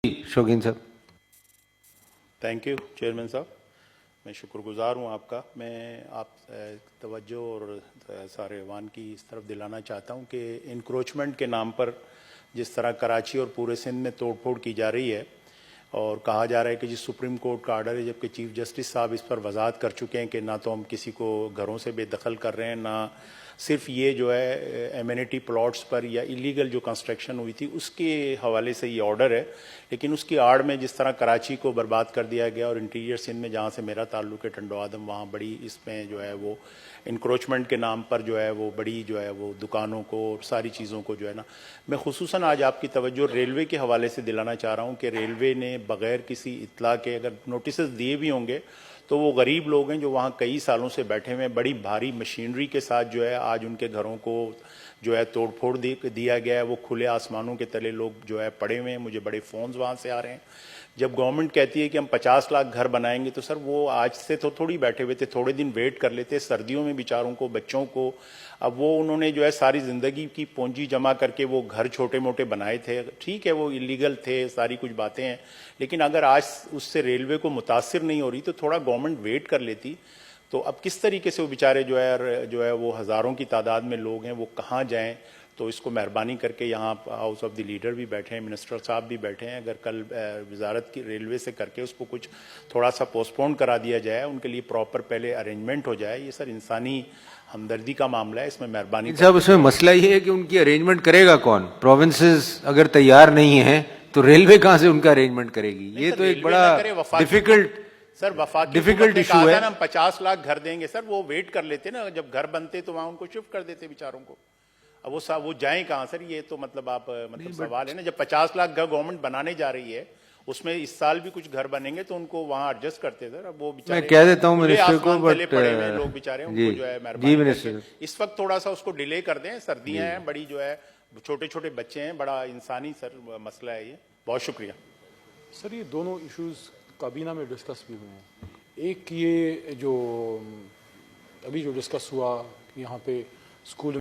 शौकीन साहब। Thank you chairman साहब, मैं शुक्रगुजार हूँ आपका। मैं आप तवज्जो और सारे अवान की इस तरफ दिलाना चाहता हूँ कि इंक्रोचमेंट के नाम पर जिस तरह कराची और पूरे सिंध में तोड़ फोड़ की जा रही है और कहा जा रहा है कि जी सुप्रीम कोर्ट का आर्डर है, जबकि चीफ जस्टिस साहब इस पर वजाहत कर चुके हैं कि ना तो हम किसी को घरों से बेदखल कर रहे हैं, ना सिर्फ ये जो है एमिनिटी प्लॉट्स पर या इलीगल जो कंस्ट्रक्शन हुई थी उसके हवाले से ये ऑर्डर है। लेकिन उसकी आड़ में जिस तरह कराची को बर्बाद कर दिया गया और इंटीरियर सिंध में जहाँ से मेरा ताल्लुक है टंडो आदम, वहाँ बड़ी इसमें जो है वो इंक्रोचमेंट के नाम पर जो है वो बड़ी जो है वो दुकानों को और सारी चीज़ों को जो है ना, मैं खुसूसन आज आपकी तवज्जो रेलवे के हवाले से दिलाना चाह रहा हूँ कि रेलवे ने बग़ैर किसी इत्तला के अगर नोटिस दिए भी होंगे तो वो गरीब लोग हैं जो वहाँ कई सालों से बैठे हुए हैं, बड़ी भारी मशीनरी के साथ जो है आज उनके घरों को जो है तोड़ फोड़ दिया गया है। वो खुले आसमानों के तले लोग जो है पड़े हुए हैं। मुझे बड़े फ़ोन्स वहाँ से आ रहे हैं। जब गवर्नमेंट कहती है कि हम 50 लाख घर बनाएंगे तो सर वो आज से तो थोड़ी बैठे हुए थे, थोड़े दिन वेट कर लेते। सर्दियों में बेचारों को, बच्चों को, अब वो उन्होंने जो है सारी ज़िंदगी की पूंजी जमा करके वो घर छोटे मोटे बनाए थे। ठीक है वो इलीगल थे, सारी कुछ बातें हैं, लेकिन अगर आज उससे रेलवे को मुतासिर नहीं हो रही तो थोड़ा गवर्नमेंट वेट कर लेती। तो अब किस तरीके से वो बेचारे जो है वो हज़ारों की तादाद में लोग हैं, वो कहाँ जाएं। तो इसको मेहरबानी करके यहाँ हाउस ऑफ द लीडर भी बैठे हैं, मिनिस्टर साहब भी बैठे हैं, अगर कल वजारत की रेलवे से करके उसको कुछ थोड़ा सा पोस्टपोन करा दिया जाए, उनके लिए प्रॉपर पहले अरेंजमेंट हो जाए। ये सर इंसानी हमदर्दी का मामला है, इसमें मेहरबानी साहब उसमें मसला ये है कि उनकी अरेंजमेंट करेगा कौन? प्रोविंसेस अगर तैयार नहीं है तो रेलवे कहाँ से उनका अरेंजमेंट करेगी? ये तो एक बड़ा डिफिकल्ट इशू है। हम 50 लाख घर देंगे सर, वो वेट कर लेते ना, जब घर बनते तो वहां उनको शिफ्ट कर देते बेचारों को। अब वो जाएं कहाँ सर? ये तो मतलब आप सवाल है ना। जब 50 लाख घर गवर्नमेंट बनाने जा रही है, उसमें इस साल भी कुछ घर बनेंगे तो उनको वहां एडजस्ट करते सर। अब वो बेचारे, मैं कह देता हूँ मिनिस्टर को, बट पड़े हुए लोग बेचारे, उनको जो है मेहरबानी इस वक्त थोड़ा सा उसको डिले कर दें। सर्दियां हैं, बड़ी जो है छोटे छोटे बच्चे हैं, बड़ा इंसानी सर मसला है ये। बहुत शुक्रिया सर। ये दोनों इश्यूज काबीना में डिस्कस भी हुए हैं। एक ये जो अभी जो डिस्कस हुआ यहाँ पे स्कूल